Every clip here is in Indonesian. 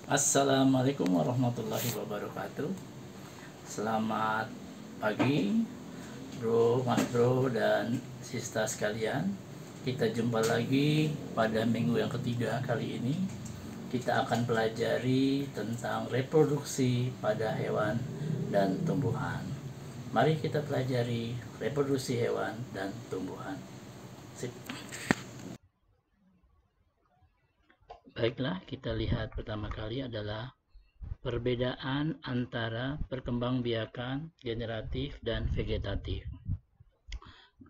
Assalamualaikum warahmatullahi wabarakatuh. Selamat pagi, mas bro dan sista sekalian. Kita jumpa lagi pada minggu yang ketiga kali ini. Kita akan pelajari tentang reproduksi pada hewan dan tumbuhan. Mari kita pelajari reproduksi hewan dan tumbuhan. Sip. Baiklah, kita lihat pertama kali adalah perbedaan antara perkembangbiakan generatif dan vegetatif.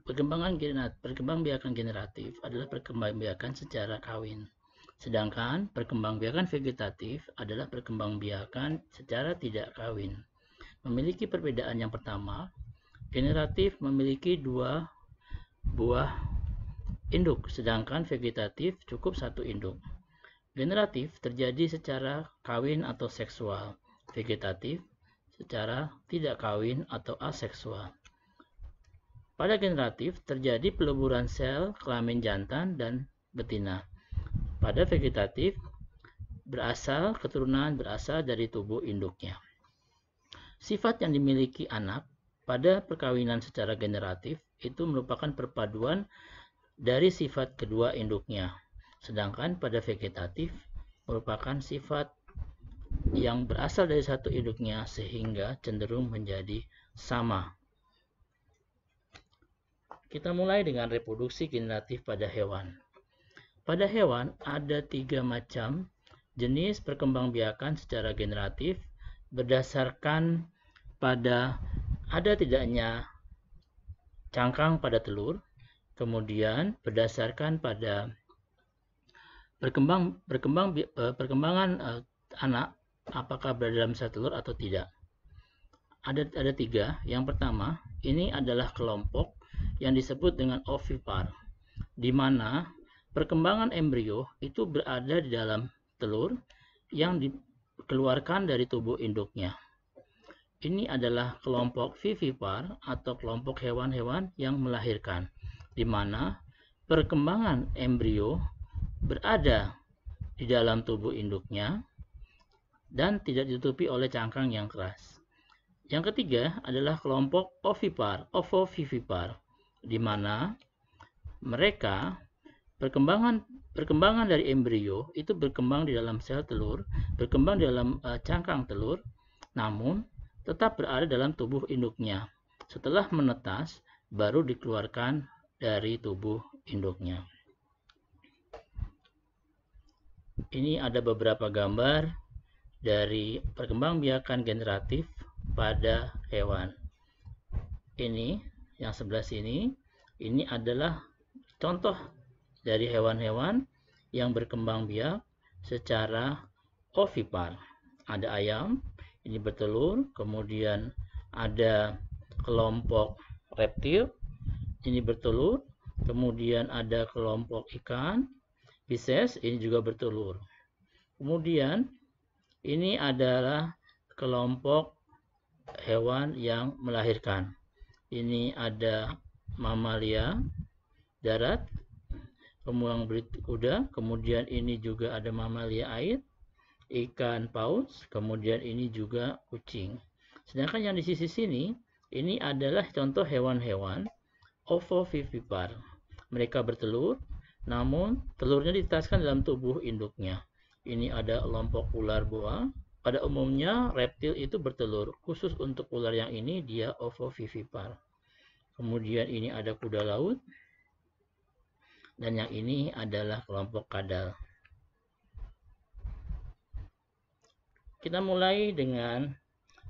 Perkembangbiakan generatif adalah perkembangbiakan secara kawin, sedangkan perkembangbiakan vegetatif adalah perkembangbiakan secara tidak kawin. Memiliki perbedaan yang pertama, generatif memiliki 2 buah induk, sedangkan vegetatif cukup 1 induk. Generatif terjadi secara kawin atau seksual, vegetatif secara tidak kawin atau aseksual. Pada generatif terjadi peleburan sel kelamin jantan dan betina. Pada vegetatif keturunan berasal dari tubuh induknya. Sifat yang dimiliki anak pada perkawinan secara generatif itu merupakan perpaduan dari sifat kedua induknya. Sedangkan pada vegetatif merupakan sifat yang berasal dari satu induknya sehingga cenderung menjadi sama. Kita mulai dengan reproduksi generatif pada hewan. Pada hewan ada 3 macam jenis perkembangbiakan secara generatif berdasarkan pada ada tidaknya cangkang pada telur, kemudian berdasarkan pada perkembangan anak apakah berada dalam sel telur atau tidak. Ada 3. Yang pertama, ini adalah kelompok yang disebut dengan ovipar, di mana perkembangan embrio itu berada di dalam telur yang dikeluarkan dari tubuh induknya. Ini adalah kelompok vivipar atau kelompok hewan-hewan yang melahirkan, di mana perkembangan embrio berada di dalam tubuh induknya dan tidak ditutupi oleh cangkang yang keras. Yang ketiga adalah kelompok ovovivipar, di mana mereka perkembangan dari embrio itu berkembang di dalam sel telur, berkembang di dalam cangkang telur, namun tetap berada dalam tubuh induknya. Setelah menetas, baru dikeluarkan dari tubuh induknya. Ini ada beberapa gambar dari perkembangbiakan generatif pada hewan. Ini yang sebelah sini, ini adalah contoh dari hewan-hewan yang berkembang biak secara ovipar. Ada ayam, ini bertelur, kemudian ada kelompok reptil, ini bertelur, kemudian ada kelompok ikan, Pisces, ini juga bertelur. Kemudian ini adalah kelompok hewan yang melahirkan. Ini ada mamalia darat, kemudian kuda, kemudian ini juga ada mamalia air, ikan paus, kemudian ini juga kucing. Sedangkan yang di sisi sini, ini adalah contoh hewan-hewan ovovivipar. Mereka bertelur, namun telurnya ditetaskan dalam tubuh induknya. Ini ada kelompok ular boa. Pada umumnya reptil itu bertelur. Khusus untuk ular yang ini dia ovovivipar. Kemudian ini ada kuda laut. Dan yang ini adalah kelompok kadal. Kita mulai dengan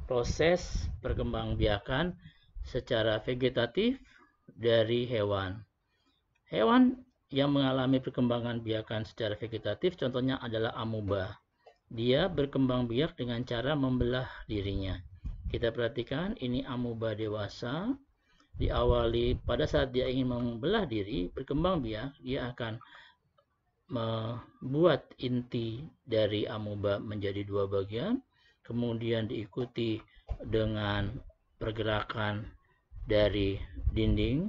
proses perkembangbiakan secara vegetatif dari hewan. Hewan yang mengalami perkembangan biakan secara vegetatif contohnya adalah amuba. Dia berkembang biak dengan cara membelah dirinya. Kita perhatikan ini amuba dewasa. Diawali pada saat dia ingin membelah diri, berkembang biak, dia akan membuat inti dari amuba menjadi 2 bagian, kemudian diikuti dengan pergerakan dari dinding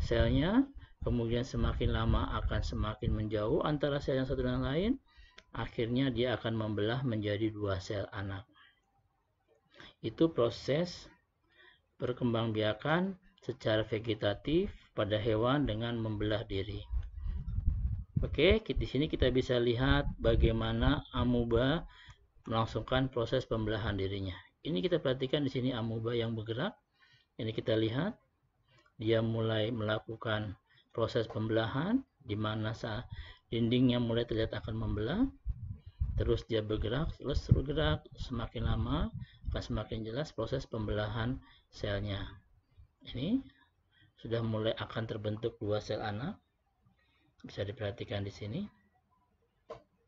selnya, kemudian semakin lama akan semakin menjauh antara sel yang satu dan lain, akhirnya dia akan membelah menjadi 2 sel anak. Itu proses perkembangbiakan secara vegetatif pada hewan dengan membelah diri. Oke, di sini kita bisa lihat bagaimana amuba melangsungkan proses pembelahan dirinya. Ini kita perhatikan di sini amuba yang bergerak. Ini kita lihat dia mulai melakukan proses pembelahan di mana saat dindingnya mulai terlihat akan membelah. Terus dia bergerak, terus bergerak, semakin lama akan semakin jelas proses pembelahan selnya. Ini sudah mulai akan terbentuk 2 sel anak. Bisa diperhatikan di sini.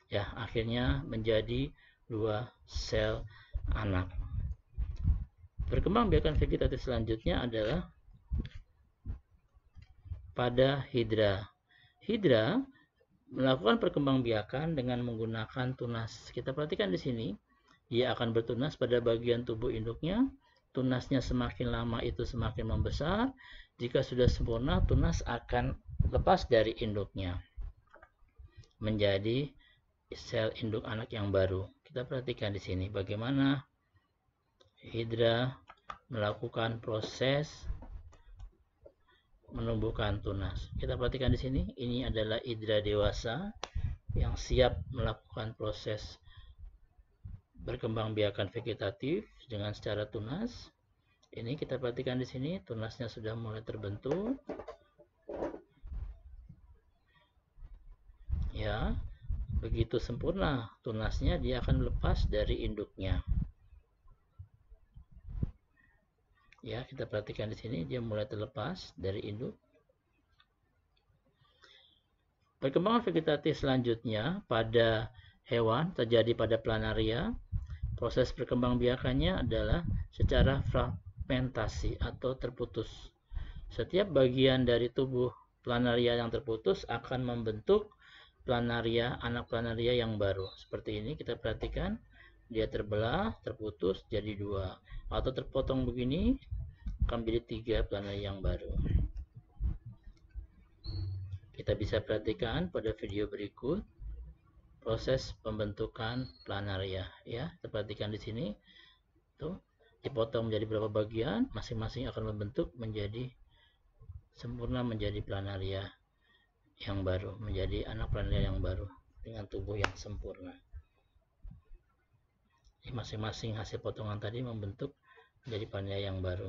Ya, akhirnya menjadi 2 sel anak. Perkembangbiakan vegetatif selanjutnya adalah pada hidra. Hidra melakukan perkembangbiakan dengan menggunakan tunas. Kita perhatikan di sini, dia akan bertunas pada bagian tubuh induknya. Tunasnya semakin lama itu semakin membesar. Jika sudah sempurna, tunas akan lepas dari induknya menjadi sel induk anak yang baru. Kita perhatikan di sini bagaimana hidra melakukan proses menumbuhkan tunas. Kita perhatikan di sini, ini adalah hidra dewasa yang siap melakukan proses berkembangbiakan vegetatif dengan secara tunas. Ini kita perhatikan di sini, tunasnya sudah mulai terbentuk. Ya, begitu sempurna tunasnya, dia akan lepas dari induknya. Ya, kita perhatikan di sini, dia mulai terlepas dari induk. Perkembangan vegetatif selanjutnya pada hewan terjadi pada planaria. Proses perkembangbiakannya adalah secara fragmentasi atau terputus. Setiap bagian dari tubuh planaria yang terputus akan membentuk planaria, anak planaria yang baru. Seperti ini kita perhatikan, dia terbelah, terputus jadi 2, atau terpotong begini akan menjadi 3 planaria yang baru. Kita bisa perhatikan pada video berikut proses pembentukan planaria. Ya, kita perhatikan di sini, tuh dipotong menjadi beberapa bagian, masing-masing akan membentuk menjadi sempurna menjadi planaria yang baru, menjadi anak planaria yang baru dengan tubuh yang sempurna. Masing-masing hasil potongan tadi membentuk menjadi planaria yang baru.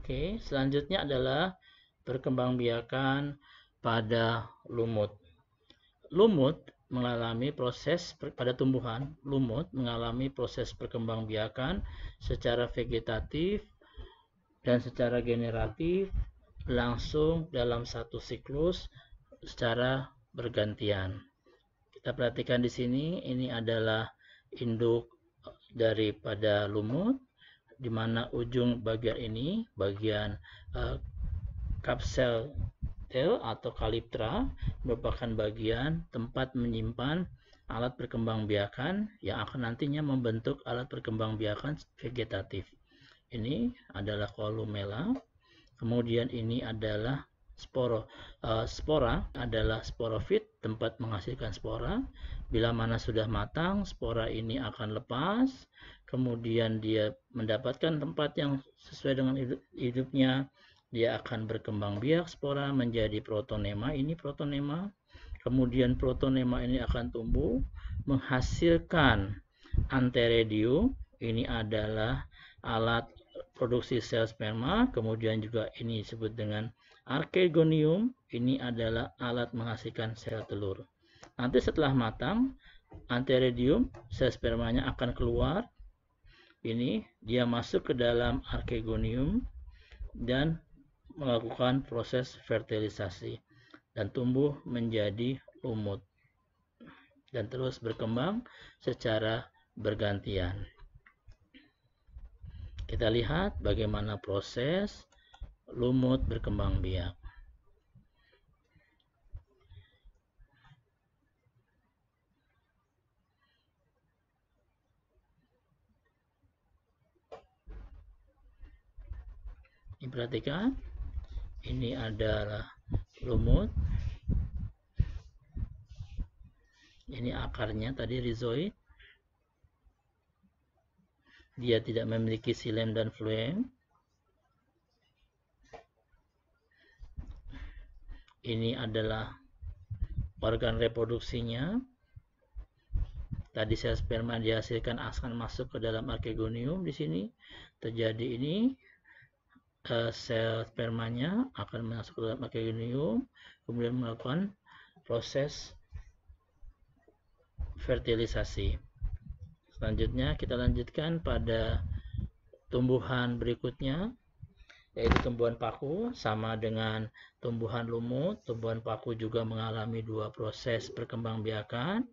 Oke, selanjutnya adalah perkembangbiakan pada lumut. Lumut mengalami proses pada tumbuhan, lumut mengalami proses perkembangbiakan secara vegetatif dan secara generatif langsung dalam satu siklus secara bergantian. Kita perhatikan di sini, ini adalah induk daripada lumut, di mana ujung bagian ini, bagian kapsel tail atau kaliptra, merupakan bagian tempat menyimpan alat perkembangbiakan yang akan nantinya membentuk alat perkembangbiakan vegetatif. Ini adalah kolumella, kemudian ini adalah spora adalah sporofit, tempat menghasilkan spora. Bila mana sudah matang, spora ini akan lepas, kemudian dia mendapatkan tempat yang sesuai dengan hidupnya. Dia akan berkembang biak spora menjadi protonema. Ini protonema. Kemudian protonema ini akan tumbuh menghasilkan anteredium. Ini adalah alat produksi sel sperma. Kemudian juga ini disebut dengan archegonium. Ini adalah alat menghasilkan sel telur. Nanti setelah matang, anteredium, sel spermanya akan keluar. Ini dia masuk ke dalam archegonium dan melakukan proses fertilisasi dan tumbuh menjadi lumut dan terus berkembang secara bergantian. Kita lihat bagaimana proses lumut berkembang biak. Ini perhatikan, ini adalah lumut, ini akarnya tadi rhizoid, dia tidak memiliki xilem dan fluem. Ini adalah organ reproduksinya. Tadi sel sperma dihasilkan akan masuk ke dalam archegonium. Di sini terjadi ini, sel spermanya akan masuk ke dalam archegonium, kemudian melakukan proses fertilisasi. Selanjutnya kita lanjutkan pada tumbuhan berikutnya, yaitu tumbuhan paku. Sama dengan tumbuhan lumut, tumbuhan paku juga mengalami dua proses perkembangbiakan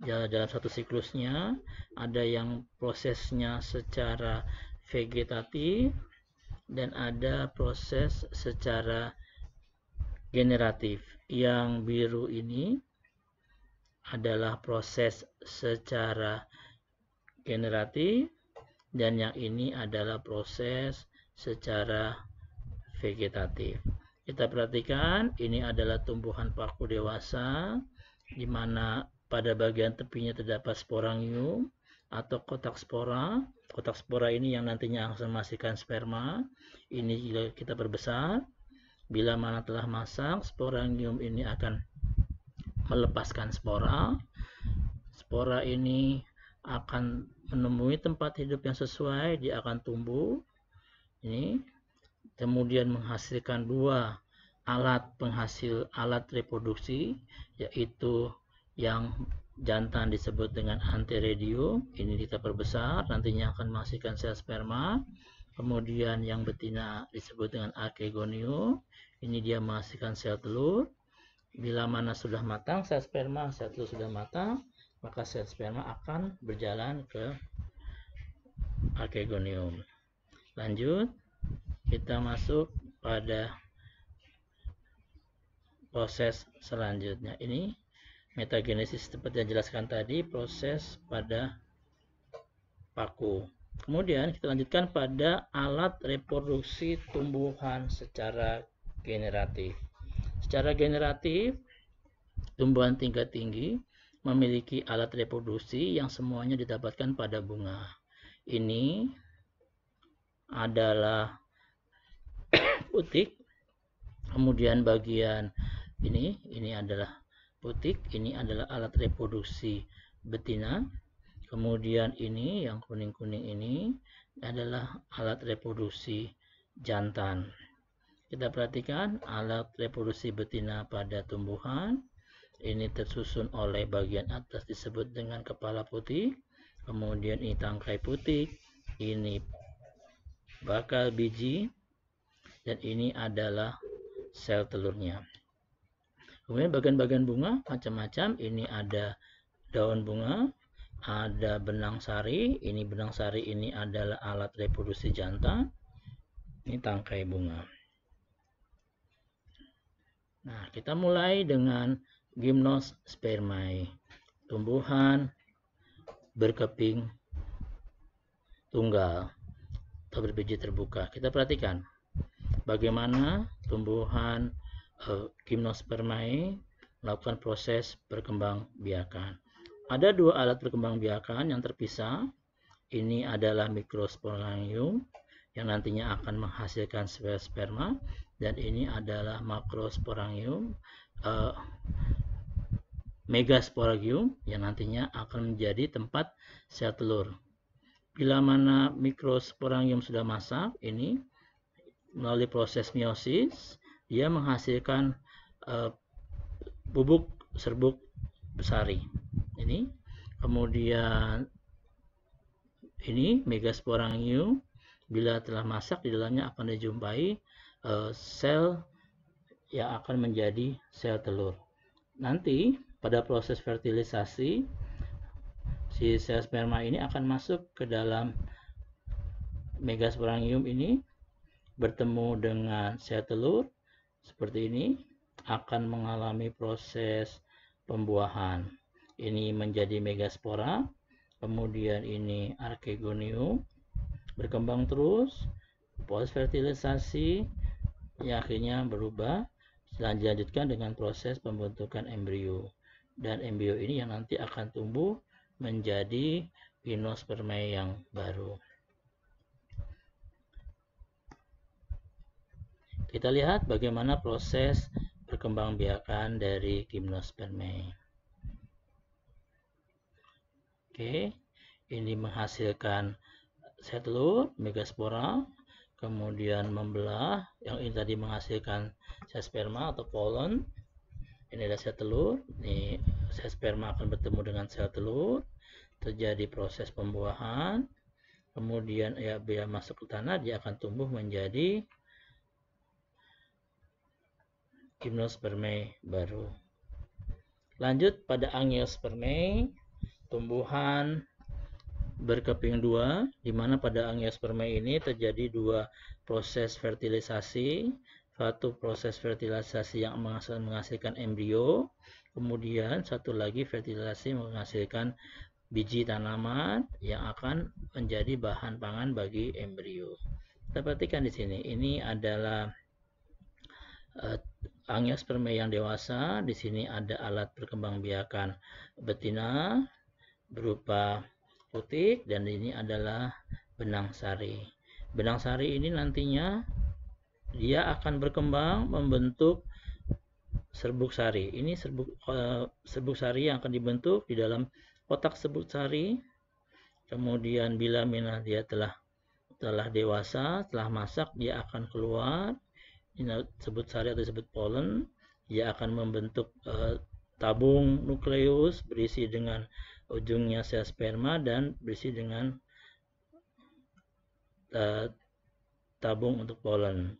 dalam satu siklusnya. Ada yang prosesnya secara vegetatif dan ada proses secara generatif. Yang biru ini adalah proses secara generatif dan yang ini adalah proses secara vegetatif. Kita perhatikan, ini adalah tumbuhan paku dewasa, di mana pada bagian tepinya terdapat sporangium atau kotak spora. Kotak spora ini yang nantinya akan menghasilkan sperma. Ini kita perbesar. Bila mana telah masak, sporangium ini akan melepaskan spora. Spora ini akan menemui tempat hidup yang sesuai, dia akan tumbuh. Ini kemudian menghasilkan dua alat penghasil alat reproduksi, yaitu yang jantan disebut dengan anteredium, ini kita perbesar, nantinya akan menghasilkan sel sperma. Kemudian yang betina disebut dengan archegonium, ini dia menghasilkan sel telur. Bila mana sudah matang sel sperma, sel telur sudah matang, maka sel sperma akan berjalan ke archegonium. Lanjut, kita masuk pada proses selanjutnya. Ini metagenesis seperti yang dijelaskan tadi, proses pada paku. Kemudian kita lanjutkan pada alat reproduksi tumbuhan secara generatif. Secara generatif, tumbuhan tingkat tinggi memiliki alat reproduksi yang semuanya didapatkan pada bunga. Ini adalah putik, kemudian bagian ini adalah putik, ini adalah alat reproduksi betina. Kemudian ini yang kuning-kuning ini adalah alat reproduksi jantan. Kita perhatikan alat reproduksi betina pada tumbuhan. Ini tersusun oleh bagian atas disebut dengan kepala putih. Kemudian ini tangkai putik, ini bakal biji, dan ini adalah sel telurnya. Kemudian bagian-bagian bunga macam-macam. Ini ada daun bunga, ada benang sari. Ini benang sari ini adalah alat reproduksi jantan. Ini tangkai bunga. Nah, kita mulai dengan gymnospermae, tumbuhan berkeping tunggal atau berbiji terbuka. Kita perhatikan bagaimana tumbuhan gymnospermae melakukan proses perkembangbiakan. Ada dua alat perkembangbiakan yang terpisah. Ini adalah microsporangium yang nantinya akan menghasilkan sel sperma, dan ini adalah macrosporangium, megasporangium yang nantinya akan menjadi tempat sel telur. Bila mana microsporangium sudah masak, ini melalui proses meiosis, dia menghasilkan bubuk serbuk besari. Ini kemudian ini megasporangium, bila telah masak di dalamnya akan dijumpai sel yang akan menjadi sel telur. Nanti pada proses fertilisasi, si sel sperma ini akan masuk ke dalam megasporangium ini, bertemu dengan sel telur seperti ini, akan mengalami proses pembuahan. Ini menjadi megaspora, kemudian ini archegonium, berkembang terus, proses fertilisasi yang akhirnya berubah, dilanjutkan dengan proses pembentukan embrio, dan embrio ini yang nanti akan tumbuh menjadi gimnospermae yang baru. Kita lihat bagaimana proses perkembangbiakan dari gimnospermae. Oke, ini menghasilkan sel telur, megaspora, kemudian membelah, yang ini tadi menghasilkan sel sperma atau polen. Ini adalah sel telur, ini sel sperma akan bertemu dengan sel telur, terjadi proses pembuahan, kemudian ya bila masuk ke tanah dia akan tumbuh menjadi gimnospermae baru. Lanjut pada angiospermae, tumbuhan berkeping dua, di mana pada angiospermae ini terjadi dua proses fertilisasi. Satu proses fertilisasi yang menghasilkan embrio, kemudian satu lagi fertilisasi menghasilkan biji tanaman yang akan menjadi bahan pangan bagi embrio. Kita perhatikan di sini, ini adalah angiospermae yang dewasa. Di sini ada alat perkembangbiakan betina berupa putik, dan ini adalah benang sari. Benang sari ini nantinya dia akan berkembang membentuk serbuk sari. Ini serbuk sari yang akan dibentuk di dalam kotak serbuk sari. Kemudian bila mana dia telah dewasa, telah masak, dia akan keluar. Ini disebut sari atau disebut polen. Dia akan membentuk tabung nukleus berisi dengan ujungnya sel sperma dan berisi dengan tabung untuk polen.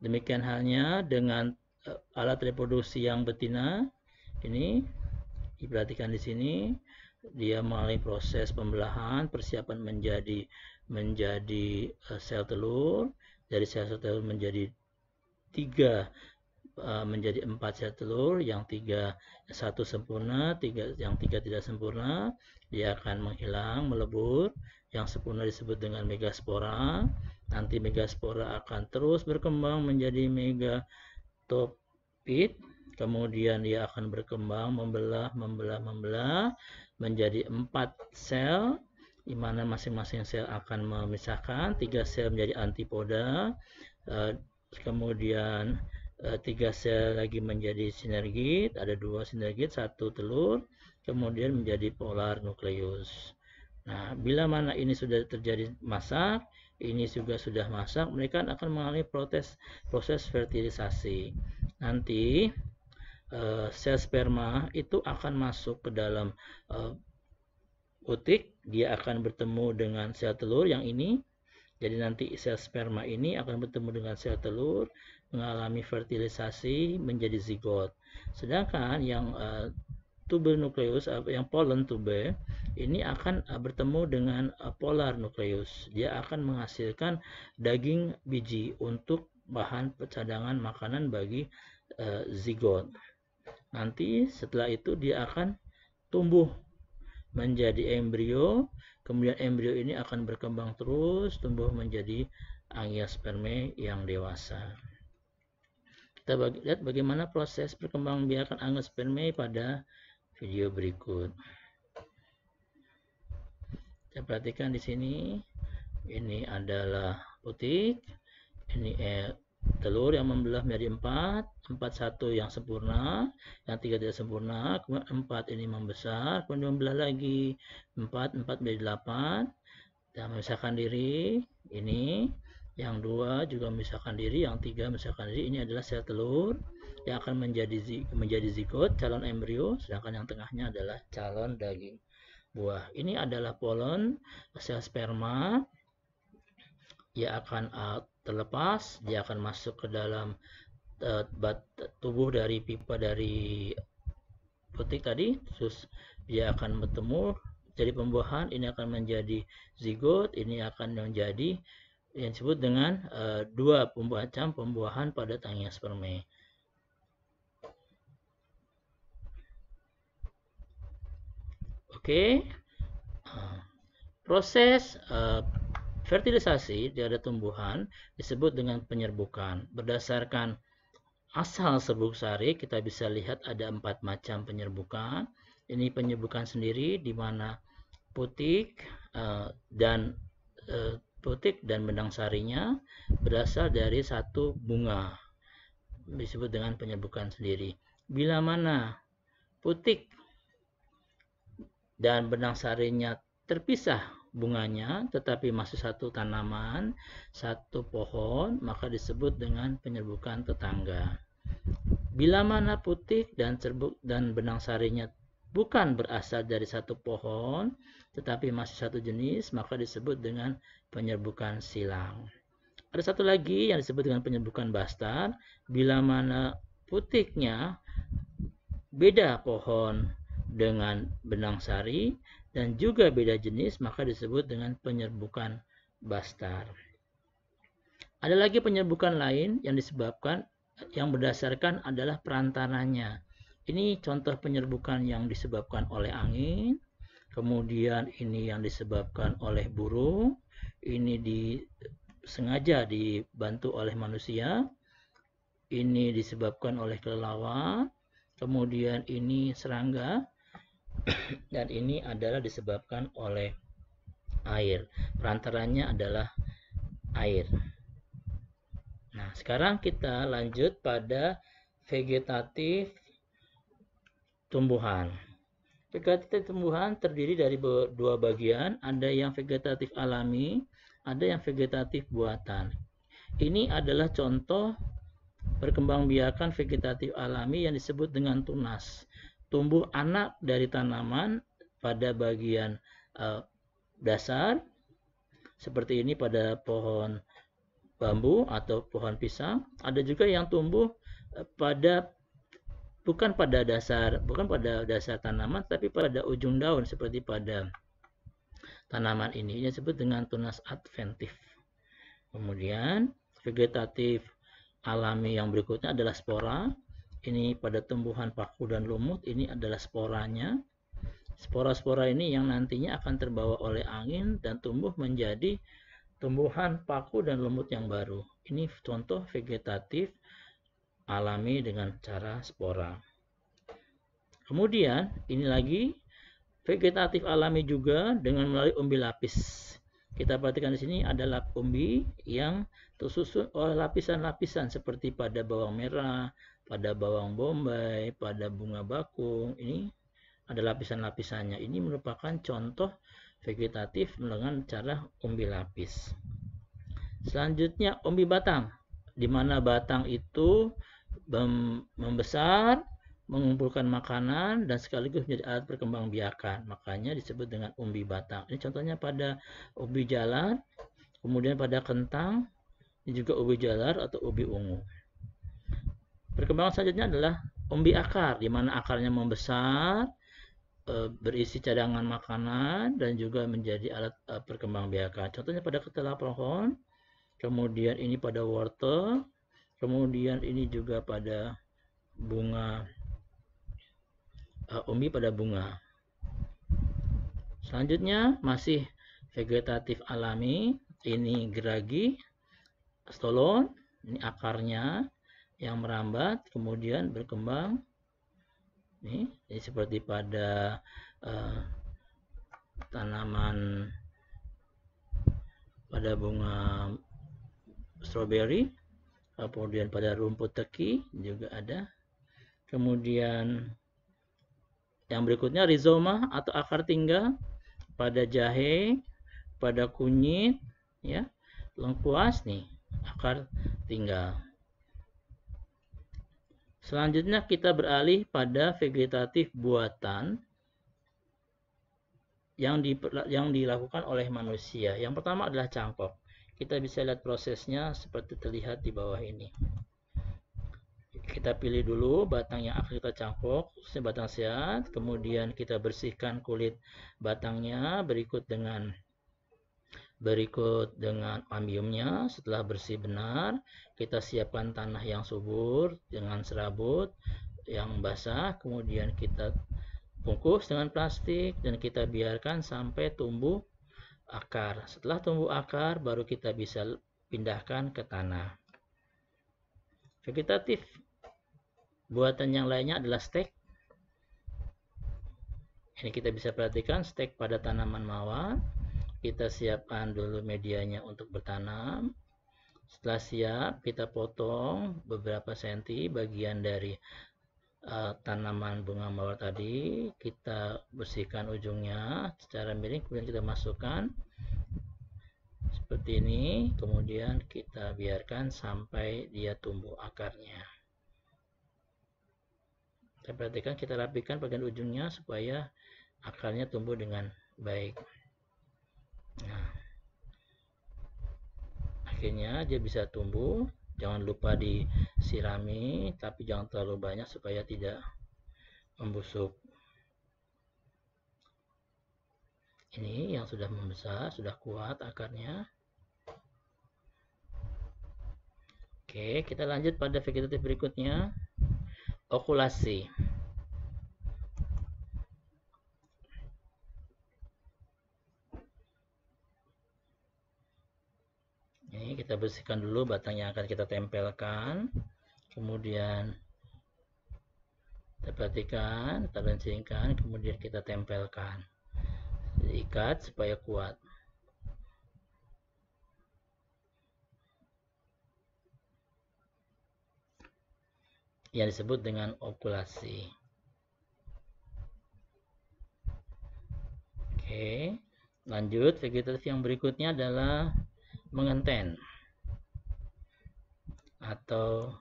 Demikian halnya dengan alat reproduksi yang betina. Ini diperhatikan di sini, dia melalui proses pembelahan, persiapan menjadi sel telur. Dari sel telur menjadi 4 sel telur, yang 1 sempurna, yang 3 tidak sempurna. Dia akan menghilang, melebur. Yang sempurna disebut dengan megaspora. Nanti megaspora akan terus berkembang menjadi megatopit. Kemudian dia akan berkembang, membelah menjadi 4 sel, di mana masing-masing sel akan memisahkan. 3 sel menjadi antipoda, kemudian 3 sel lagi menjadi sinergit, ada 2 sinergit, 1 telur, kemudian menjadi polar nukleus. Nah, bila mana ini sudah terjadi masak, ini juga sudah masak, mereka akan mengalami proses fertilisasi. Nanti sel sperma itu akan masuk ke dalam putik, dia akan bertemu dengan sel telur yang ini. Jadi nanti sel sperma ini akan bertemu dengan sel telur, mengalami fertilisasi menjadi zigot. Sedangkan yang tube nukleus, yang polen tube, ini akan bertemu dengan polar nukleus. Dia akan menghasilkan daging biji untuk bahan cadangan makanan bagi zigot. Nanti setelah itu dia akan tumbuh menjadi embrio, kemudian embrio ini akan berkembang terus, tumbuh menjadi angiospermae yang dewasa. Kita lihat bagaimana proses perkembangbiakan angiospermae pada video berikut. Kita perhatikan di sini, ini adalah putik, ini telur yang membelah menjadi 4, 1 yang sempurna, yang 3 tidak sempurna, kemudian 4 ini membesar, kemudian membelah lagi, 4 menjadi 8, dan memisahkan diri. Ini yang 2 juga memisahkan diri, yang 3 memisahkan diri. Ini adalah sel telur yang akan menjadi zigot, calon embrio, sedangkan yang tengahnya adalah calon daging buah. Ini adalah polen, sel sperma. Dia akan terlepas, dia akan masuk ke dalam tubuh dari pipa dari putik tadi, terus dia akan bertemu jadi pembuahan. Ini akan menjadi zigot, ini akan menjadi yang disebut dengan 2 pembuahan pada angiospermae. Oke. Proses Fertilisasi pada tumbuhan disebut dengan penyerbukan. Berdasarkan asal serbuk sari, kita bisa lihat ada 4 macam penyerbukan. Ini penyerbukan sendiri, di mana putik dan benang sarinya berasal dari satu bunga, disebut dengan penyerbukan sendiri. Bila mana putik dan benang sarinya terpisah bunganya, tetapi masih satu tanaman, satu pohon, maka disebut dengan penyerbukan tetangga. Bila mana putik dan benang sarinya bukan berasal dari satu pohon, tetapi masih satu jenis, maka disebut dengan penyerbukan silang. Ada satu lagi yang disebut dengan penyerbukan bastar. Bila mana putiknya beda pohon dengan benang sari dan juga beda jenis, maka disebut dengan penyerbukan bastar. Ada lagi penyerbukan lain yang disebabkan, yang berdasarkan adalah perantaranya. Ini contoh penyerbukan yang disebabkan oleh angin, kemudian ini yang disebabkan oleh burung, ini sengaja dibantu oleh manusia, ini disebabkan oleh kelelawar, kemudian ini serangga, dan ini adalah disebabkan oleh air. Perantaranya adalah air. Nah, sekarang kita lanjut pada vegetatif tumbuhan. Vegetatif tumbuhan terdiri dari dua bagian, ada yang vegetatif alami, ada yang vegetatif buatan. Ini adalah contoh perkembangbiakan vegetatif alami yang disebut dengan tunas. Tumbuh anak dari tanaman pada bagian dasar, seperti ini pada pohon bambu atau pohon pisang. Ada juga yang tumbuh bukan pada dasar tanaman, tapi pada ujung daun, seperti pada tanaman ini, yang disebut dengan tunas adventif. Kemudian vegetatif alami yang berikutnya adalah spora. Ini pada tumbuhan paku dan lumut, ini adalah sporanya. Spora-spora ini yang nantinya akan terbawa oleh angin dan tumbuh menjadi tumbuhan paku dan lumut yang baru. Ini contoh vegetatif alami dengan cara spora. Kemudian ini lagi vegetatif alami juga dengan melalui umbi lapis. Kita perhatikan di sini adalah umbi yang tersusun oleh lapisan-lapisan seperti pada bawang merah, pada bawang bombay, pada bunga bakung. Ini ada lapisan-lapisannya. Ini merupakan contoh vegetatif dengan cara umbi lapis. Selanjutnya umbi batang, di mana batang itu membesar, mengumpulkan makanan, dan sekaligus menjadi alat perkembangbiakan. Makanya disebut dengan umbi batang. Ini contohnya pada ubi jalar, kemudian pada kentang, ini juga ubi jalar atau ubi ungu. Perkembangan selanjutnya adalah umbi akar, di mana akarnya membesar, berisi cadangan makanan, dan juga menjadi alat perkembangbiakan. Contohnya pada ketela pohon, kemudian ini pada wortel, kemudian ini juga pada bunga, umbi pada bunga. Selanjutnya masih vegetatif alami, ini geragi, stolon, ini akarnya yang merambat kemudian berkembang. Ini seperti pada tanaman pada bunga stroberi, kemudian pada rumput teki juga ada. Kemudian yang berikutnya rizoma atau akar tinggal pada jahe, pada kunyit, ya, lengkuas, nih akar tinggal. Selanjutnya kita beralih pada vegetatif buatan yang dilakukan oleh manusia. Yang pertama adalah cangkok. Kita bisa lihat prosesnya seperti terlihat di bawah ini. Kita pilih dulu batang yang akan kita cangkok, batang sehat, kemudian kita bersihkan kulit batangnya, berikut dengan ambiumnya. Setelah bersih benar, kita siapkan tanah yang subur dengan serabut yang basah, kemudian kita bungkus dengan plastik dan kita biarkan sampai tumbuh akar. Setelah tumbuh akar, baru kita bisa pindahkan ke tanah. Vegetatif buatan yang lainnya adalah stek. Ini kita bisa perhatikan stek pada tanaman mawar. Kita siapkan dulu medianya untuk bertanam. Setelah siap, kita potong beberapa senti bagian dari tanaman bunga mawar tadi. Kita bersihkan ujungnya secara miring, kemudian kita masukkan seperti ini, kemudian kita biarkan sampai dia tumbuh akarnya. Kita perhatikan, kita rapikan bagian ujungnya supaya akarnya tumbuh dengan baik. Nah, akhirnya dia bisa tumbuh. Jangan lupa disirami, tapi jangan terlalu banyak supaya tidak membusuk. Ini yang sudah membesar, sudah kuat akarnya. Oke, kita lanjut pada vegetatif berikutnya, okulasi. Ini kita bersihkan dulu batang yang akan kita tempelkan. Kemudian kita perhatikan, kita lancingkan, kemudian kita tempelkan. Ikat supaya kuat. Yang disebut dengan okulasi. Oke, lanjut. Vegetatif yang berikutnya adalah mengenten atau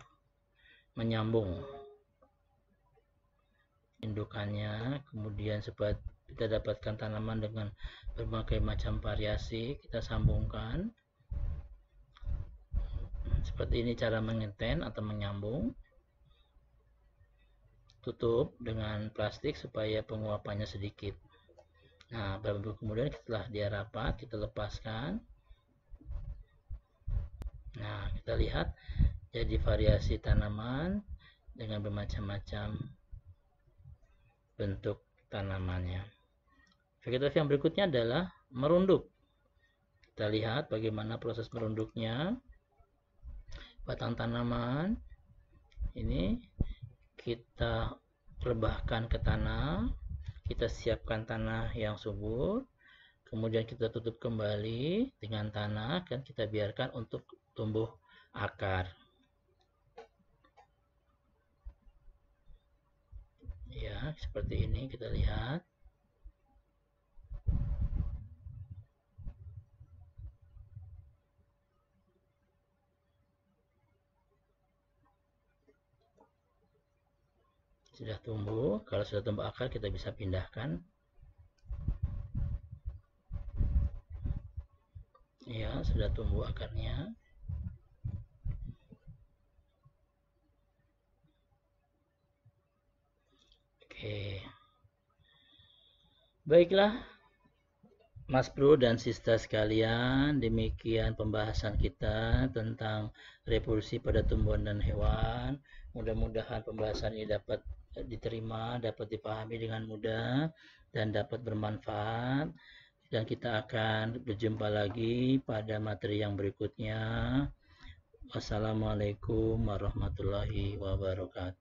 menyambung indukannya, kemudian supaya kita dapatkan tanaman dengan berbagai macam variasi, kita sambungkan. Seperti ini cara mengenten atau menyambung. Tutup dengan plastik supaya penguapannya sedikit. Nah, baru kemudian setelah dia rapat, kita lepaskan. Nah, kita lihat jadi variasi tanaman dengan bermacam-macam bentuk tanamannya. Vegetatif yang berikutnya adalah merunduk. Kita lihat bagaimana proses merunduknya. Batang tanaman ini kita rebahkan ke tanah, kita siapkan tanah yang subur, kemudian kita tutup kembali dengan tanah dan kita biarkan untuk tumbuh akar. Ya, seperti ini kita lihat. Sudah tumbuh, kalau sudah tumbuh akar kita bisa pindahkan. Ya, sudah tumbuh akarnya. Oke. Baiklah, Mas Bro dan Sista sekalian, demikian pembahasan kita tentang reproduksi pada tumbuhan dan hewan. Mudah-mudahan pembahasan ini dapat diterima, dapat dipahami dengan mudah, dan dapat bermanfaat. Dan kita akan berjumpa lagi pada materi yang berikutnya. Wassalamualaikum warahmatullahi wabarakatuh.